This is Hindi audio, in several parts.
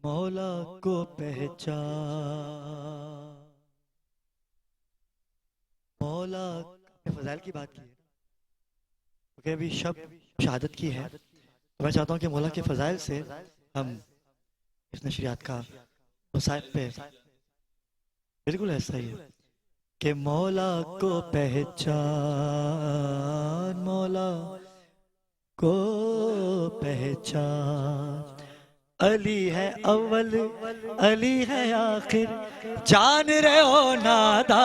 मौला को पहचान। मौला ने फजाइल की बात की है, क्योंकि अभी शब शहादत की है, तो मैं चाहता हूँ कि मौला के फजाइल से हम इस नशरियात का मुसाहिब पे बिल्कुल ऐसा ही है कि मौला को पहचान, मौला को पहचान। अली है अव्वल, अली है आखिर, जान रहे हो नादा।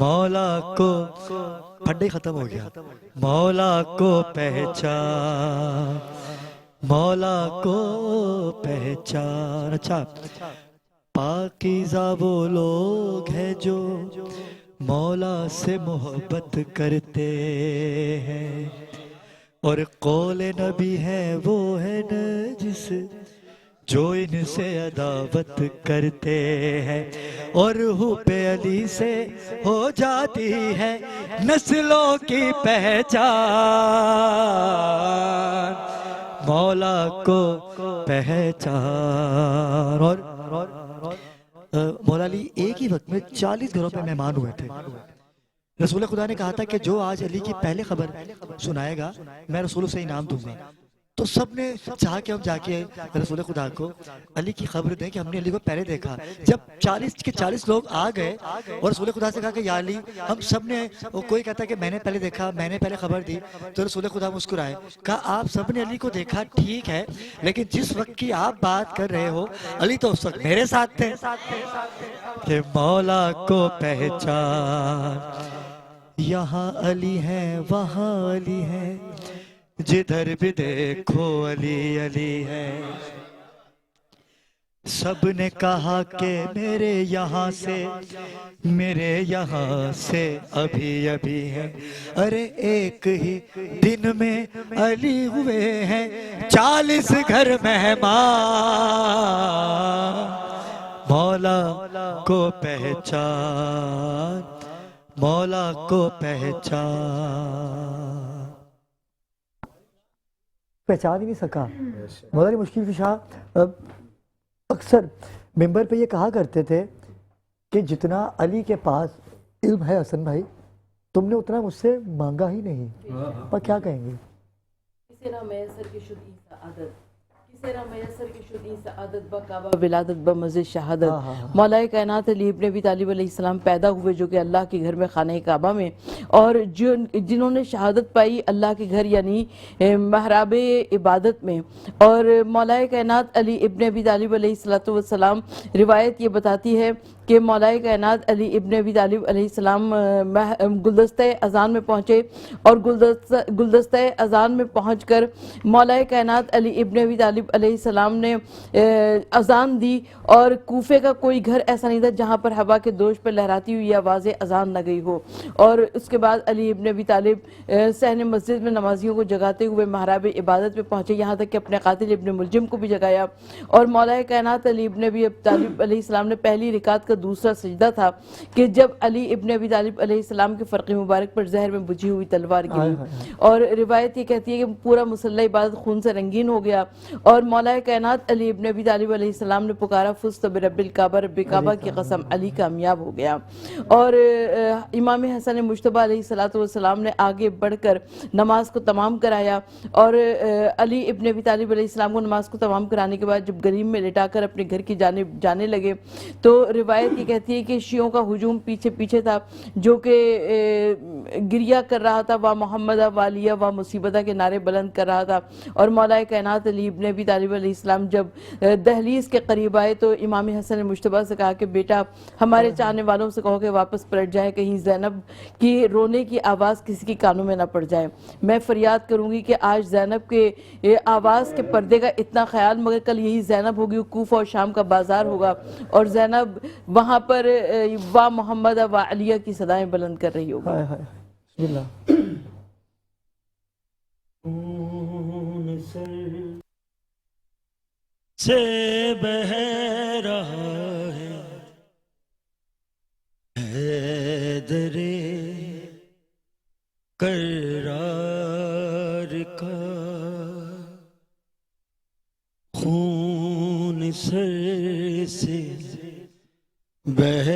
मौला को फड्डे खत्म हो गया। मौला को पहचान, मौला को पहचान। अच्छा, पाकीज़ा वो लोग हैं जो मौला से मोहब्बत करते हैं, और कौले नबी है वो है न जिस जो इनसे अदावत करते हैं, और हुब्बे अली से हो जाती है नस्लों की पहचान। मौला को पहचान। और मौला अली एक ही वक्त में 40 घरों पे मेहमान हुए थे। रसूल खुदा ने कहा था कि जो आज अली की पहले खबर सुनाएगा मैं रसूल से इनाम दूंगा। तो सब ने चाहा कि हम जाके रसूल खुदा को अली की खबर दें कि हमने अली को पहले देखा। जब 40 के 40 लोग आ गए और रसूल खुदा से कहा कि या अली, हम सब ने, कोई कहता है कि मैंने पहले देखा, मैंने पहले खबर दी, तो रसूल खुदा मुस्कुराए, कहा आप सब ने अली को देखा ठीक है, लेकिन जिस वक्त की आप बात कर रहे हो अली तो उस वक्त मेरे साथ थे। कि मौला को पहचान, यहाँ अली है वहाँ अली है, जिधर भी देखो अली अली है। सबने कहा कि मेरे यहाँ से, मेरे यहाँ से अभी अभी है। अरे एक ही दिन में अली हुए हैं 40 घर मेहमान। मौला को पहचान, मौला को पहचान। पहचान ही नहीं सका। मौला अली मुश्किल कुशा अक्सर मिंबर पे ये कहा करते थे कि जितना अली के पास इल्म है हसन भाई, तुमने उतना मुझसे मांगा ही नहीं। पर क्या कहेंगे? विलादत बमज़े शहादत। मौलाए कायनात अली इब्न अबी तालिब अलैहिस्सलाम पैदा हुए जो कि अल्लाह के घर में खाने काबा में, और जिन्होंने शहादत पाई अल्लाह के घर यानी महराब इबादत में। और मौलाए कायनात अली इब्न अबी तालिब अलैहिस्सलातु वस्सलाम, रिवायत ये बताती है कि मौलाए कायनात अली इब्न अबी तालिब अलैहिस्सलाम गुलदस्ते अजान में पहुँचे, और गुलदस्ते अजान में पहुँचकर मौलाए कायनात अली इब्न अबी तालिब अलैहिस्सलाम ने अजान दी, और कूफे का कोई घर ऐसा नहीं था जहाँ पर हवा के दोष पर लहराती हुई आवाज़ अजान न गई हो। और उसके बाद अली इब्न अबी तालिब सहन मस्जिद में नमाजियों को जगाते हुए महराब इबादत में पहुँचे, यहाँ तक कि अपने कातिल इब्न मुलजिम को भी जगाया। और मौलाए कायनात अली इब्न अबी तालिब अलैहिस्सलाम ने पहली रिकात का दूसरा सजदा था कि जब अली इब्न अबी तालिब अलैहिस्सलाम के फ़र्क़ मुबारक पर जहर में बुझी हुई तलवार गिरी, और रिवायत ये कहती है कि पूरा मुसल्ला इबादत खून से रंगीन हो गया। और मौलाए कायनात अली इब्न अबी तालिब अलैहिस्सलाम ने पुकारा फुज़्त बिरब्बिल काबा, रब्बे काबा की कसम, अली कामयाब हो गया। और इमाम हसन मुज्तबा अलैहिस्सलातु वस्सलाम ने आगे बढ़कर नमाज को तमाम कराया, और अली इब्न अबी तालिब अलैहिस्सलाम को नमाज को तमाम कराने के बाद जब गरीब में लिटाकर अपने घर की जानिब जाने लगे, तो रिवायत ये कहती है कि शियों का हुजूम पीछे पीछे था, जो कि गिरिया कर रहा था, वाह मोहम्मद वालिया वाह मुसीबता के नारे बुलंद कर रहा था। और मौलाए कायनात अली इब्न अबी तालिब अलैहिस्सलाम जब दहलीज के करीब आए तो इमाम हसन मुज्तबा से कहा कि बेटा, हमारे चाहने वालों से कहो कि वापस पलट जाए, कहीं ज़ैनब की रोने की आवाज़ किसी के कानों में ना पड़ जाए। मैं फरियाद करूंगी कि आज ज़ैनब के आवाज़ के पर्दे का इतना ख्याल, मगर कल यही ज़ैनब होगी, कूफा और शाम का बाजार होगा, और ज़ैनब वहाँ पर वाह मोहम्मद वाह अलिया की सदाएं बुलंद कर रही होगी। से बह रहा है हैदरे करार का, 「सर से बह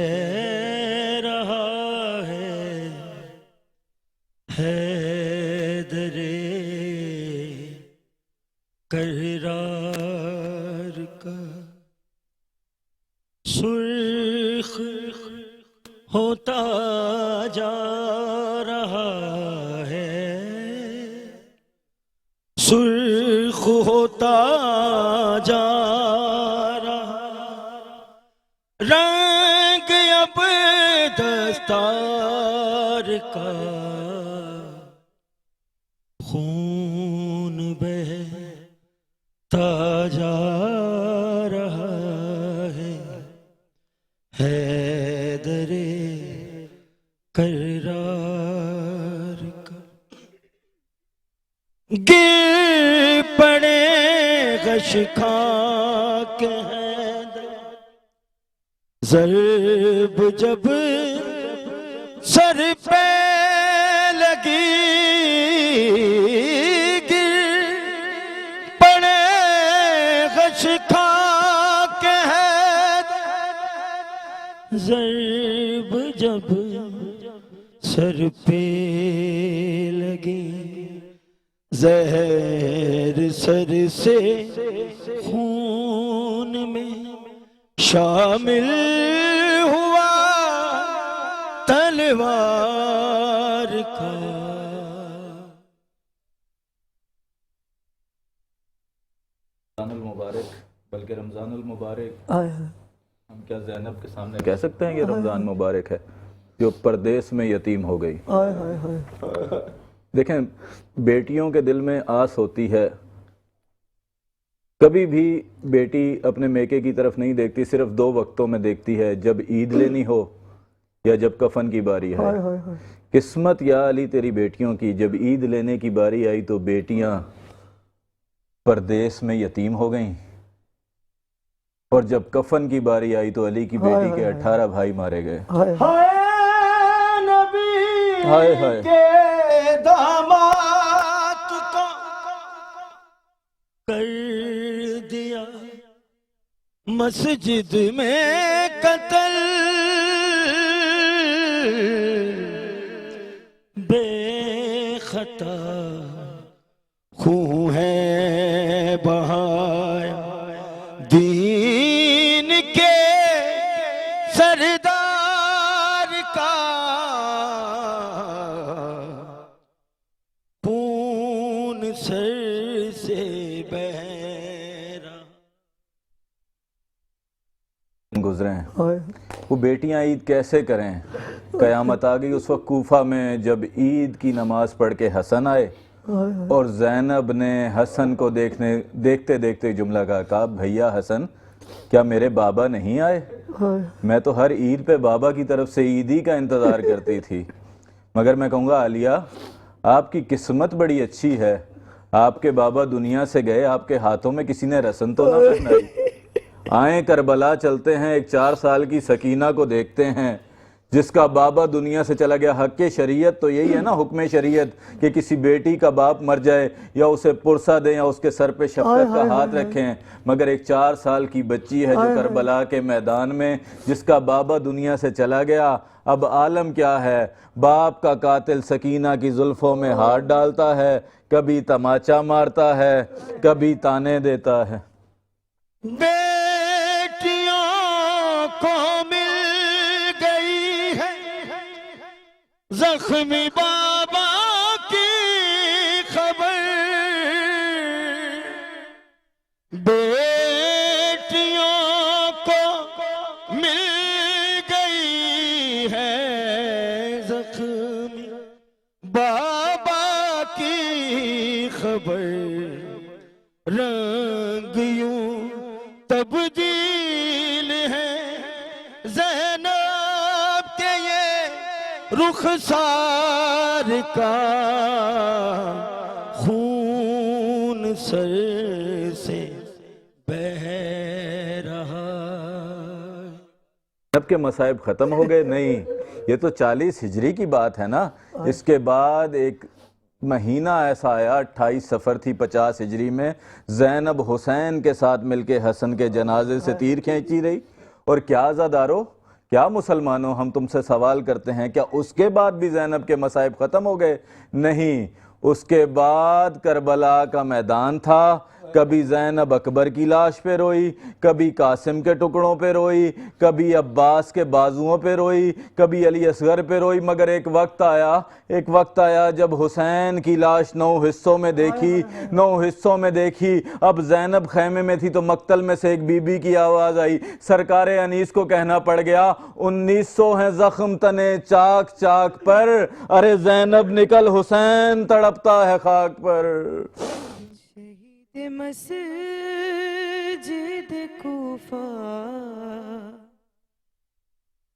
रहा है दरे करार का। सुर्ख होता जा रहा है, सुर्ख होता जा रहा, रंग अब दस्तार का, खून बहता जा रहा है दरे करार का। गिर पड़े गश खाक हैं, ज़र्ब जब सर पे लगी, गिर पड़े गश खाक हैं, ज़र्ब जब सर पे लगी, जहर सर से खून में शामिल हुआ तलवार का। रमज़ानुल मुबारक, बल्कि रमज़ानुल मुबारक आय हम क्या ज़ैनब के सामने कह सकते हैं कि रमज़ान मुबारक है जो परदेश में यतीम हो गई। आय हाय हाय। देखें, बेटियों के दिल में आस होती है, कभी भी बेटी अपने मेके की तरफ नहीं देखती, सिर्फ दो वक्तों में देखती है, जब ईद लेनी हो या जब कफन की बारी है। किस्मत या अली तेरी बेटियों की, जब ईद लेने की बारी आई तो बेटियां परदेश में यतीम हो गईं, और जब कफन की बारी आई तो अली की बेटी के 18 भाई मारे गए। हाय हाय के दामाद को कर दिया मस्जिद में कत्ल, बेखता खून है बहाया दीन के सरदार का, खून सर से बह रहा। गुजरे हैं वो बेटियां ईद कैसे करें। कयामत आ गई उस वक्त कूफा में जब ईद की नमाज पढ़ के हसन आए और ज़ैनब ने हसन को देखते देखते जुमला कहा, भैया हसन क्या मेरे बाबा नहीं आए? मैं तो हर ईद पे बाबा की तरफ से ईदी का इंतज़ार करती थी। मगर मैं कहूँगा आलिया, आपकी किस्मत बड़ी अच्छी है, आपके बाबा दुनिया से गए, आपके हाथों में किसी ने रस्म तो ना पहनाई। आए करबला चलते हैं, एक 4 साल की सकीना को देखते हैं जिसका बाबा दुनिया से चला गया। हक शरीयत तो यही है ना, हुक्म शरीयत, कि किसी बेटी का बाप मर जाए या उसे पुरसा दें या उसके सर पे शफ़क़त का हाथ रखें। मगर एक 4 साल की बच्ची है जो करबला के मैदान में, जिसका बाबा दुनिया से चला गया। अब आलम क्या है, बाप का कातिल सकीना की जुल्फ़ों में हाथ डालता है, कभी तमाचा मारता है, कभी ताने देता है। बेटियों को मिल गई है जख्मी बाबा की खबर, बेटियों को मिल गई है जख्मी बाबा की खबर, रंग यूं तब्दील है ज़ैनब के ये रुखसार का, खून सर से बह रहा। अब के मसाइब ख़त्म हो गए? नहीं, ये तो 40 हिजरी की बात है ना। इसके बाद एक महीना ऐसा आया, 28 सफ़र थी 50 हिजरी में, ज़ैनब हुसैन के साथ मिलके हसन के जनाजे से तीर खींची रही। और क्या आज़ादारो, क्या मुसलमानों, हम तुमसे सवाल करते हैं, क्या उसके बाद भी ज़ैनब के मसाइब ख़त्म हो गए? नहीं, उसके बाद करबला का मैदान था। कभी ज़ैनब अकबर की लाश पे रोई, कभी कासिम के टुकड़ों पे रोई, कभी अब्बास के बाजुओं पे रोई, कभी अली असगर पे रोई। मगर एक वक्त आया जब हुसैन की लाश 9 हिस्सों में देखी। अब ज़ैनब खैमे में थी तो मक्तल में से एक बीबी की आवाज़ आई। सरकार अनीस को कहना पड़ गया, 1900 हैं ज़ख्म तने चाक चाक पर, अरे ज़ैनब निकल, हुसैन तड़पता है खाक पर। मस्जिद कूफा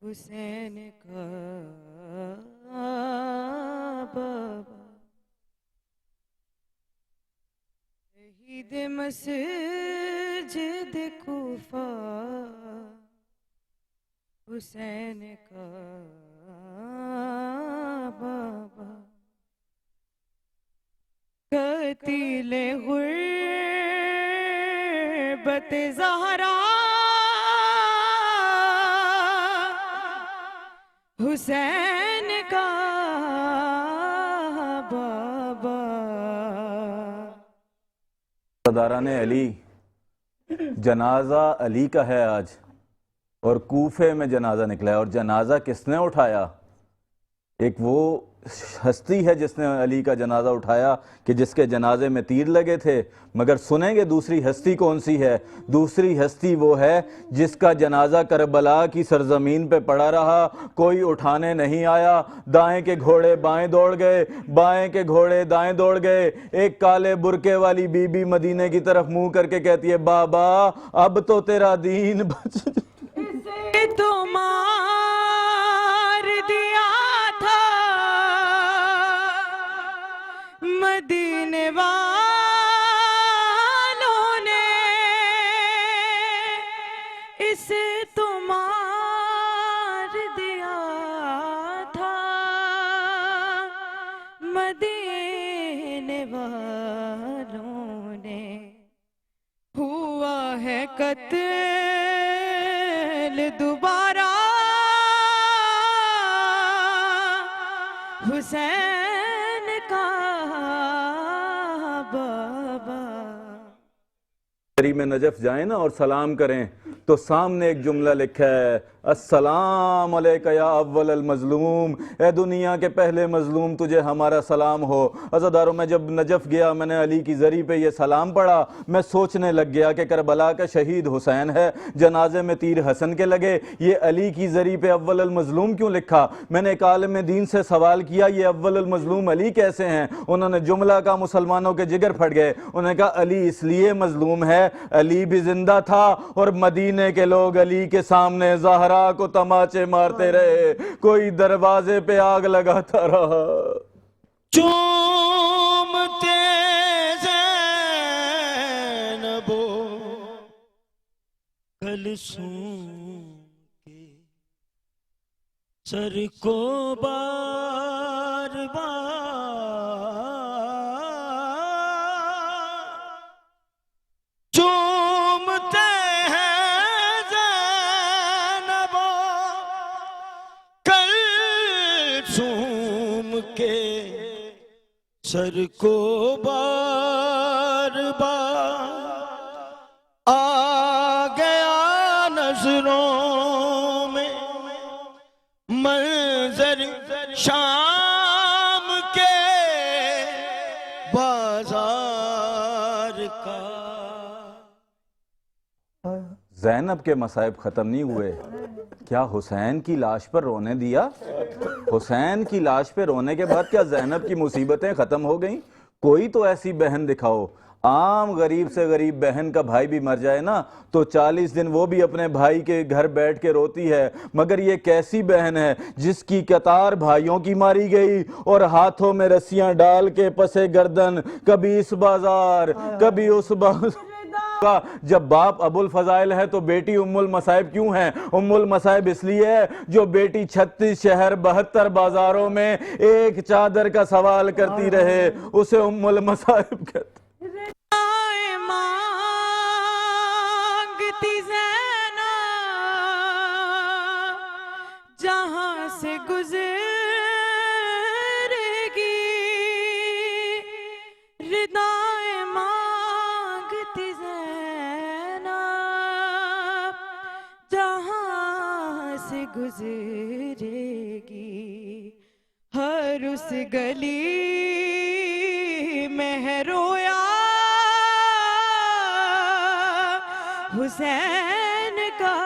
हुसैन का बाबा, शहीद मस्जिद कूफा हुसैन का बाबा, कतीले गुर्बत ज़हरा हुसैन का बाबा। सरदारान अली, जनाजा अली का है आज, और कूफे में जनाजा निकला है। और जनाजा किसने उठाया? एक वो हस्ती है जिसने अली का जनाजा उठाया कि जिसके जनाजे में तीर लगे थे। मगर सुनेंगे दूसरी हस्ती कौन सी है? दूसरी हस्ती वो है जिसका जनाजा करबला की सरजमीन पे पड़ा रहा, कोई उठाने नहीं आया। दाएं के घोड़े बाएं दौड़ गए, बाएं के घोड़े दाएं दौड़ गए। एक काले बुरके वाली बीबी मदीने की तरफ मुंह करके कहती है, बाबा अब तो तेरा दीन बच तो मार दिया था मदीने वालों ने, इसे तो मार दिया था मदीने वालों ने। हुआ है कत्ल दोबारा हुसैन का बाबा। में नजफ जाए ना और सलाम करें तो सामने एक जुमला लिखा है, अस्सलाम अलैका या अव्वल अल मजलूम, ए दुनिया के पहले मजलूम तुझे हमारा सलाम हो। अज़ादारों, मैं जब नजफ गया, मैंने अली की ज़री पे ये सलाम पढ़ा। मैं सोचने लग गया कि करबला का शहीद हुसैन है, जनाजे में तीर हसन के लगे, ये अली की ज़री पे अव्वल अल मजलूम क्यों लिखा? मैंने एक आलिम दीन से सवाल किया, ये अव्वल अल मजलूम अली कैसे हैं? उन्होंने जुमला का, मुसलमानों के जिगर फट गए। उन्होंने कहा अली इसलिए मजलूम है, अली भी जिंदा था और मदीने के लोग अली के सामने ज़हरा को तमाचे मारते रहे, कोई दरवाजे पे आग लगाता रहा। चूमते ज़ैनबो कलसूम के सर को बार बार चूमते के सर को बार बार। आ गया नजरों में मंजर शाम के बाजार का। ज़ैनब के मसाइब ख़त्म नहीं हुए, क्या हुसैन की लाश पर रोने दिया? हुसैन की लाश पे रोने के बाद क्या ज़ैनब की मुसीबतें ख़त्म हो गईं? कोई तो ऐसी बहन दिखाओ। आम गरीब से गरीब बहन का भाई भी मर जाए ना तो 40 दिन वो भी अपने भाई के घर बैठ के रोती है। मगर ये कैसी बहन है जिसकी कतार भाइयों की मारी गई और हाथों में रस्सियां डाल के पसे गर्दन, कभी इस बाजार कभी उस बाजार, आका, जब बाप अबुल फजाइल है तो बेटी उम्मुल मसाइब क्यों है? उम्मुल मसाइब इसलिए है जो बेटी 36 शहर 72 बाजारों में एक चादर का सवाल करती रहे, उसे उम्मुल मसाइब कहते। आए मांगती ज़ैनब जहां से गुजरेगी, रिदाए मांगती ज़ैनब जहां से गुजरेगी, हर उस गली में है रोया हुसैन का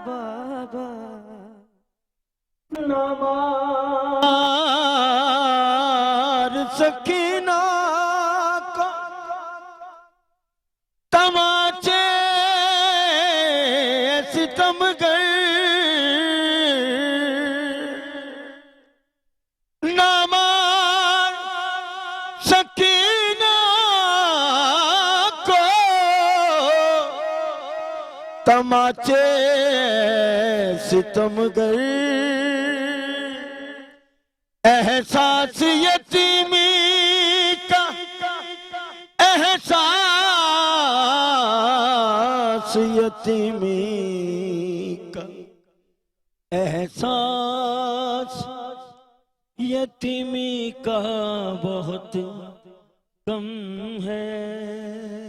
बाबा। नमार सकीना का तमाचे सितमगर, नमार सकीना को तमाचे सितमगर, एहसास यतीमी का, एहसास यतीमी का, एहसास यतीमी का बहुत कम है।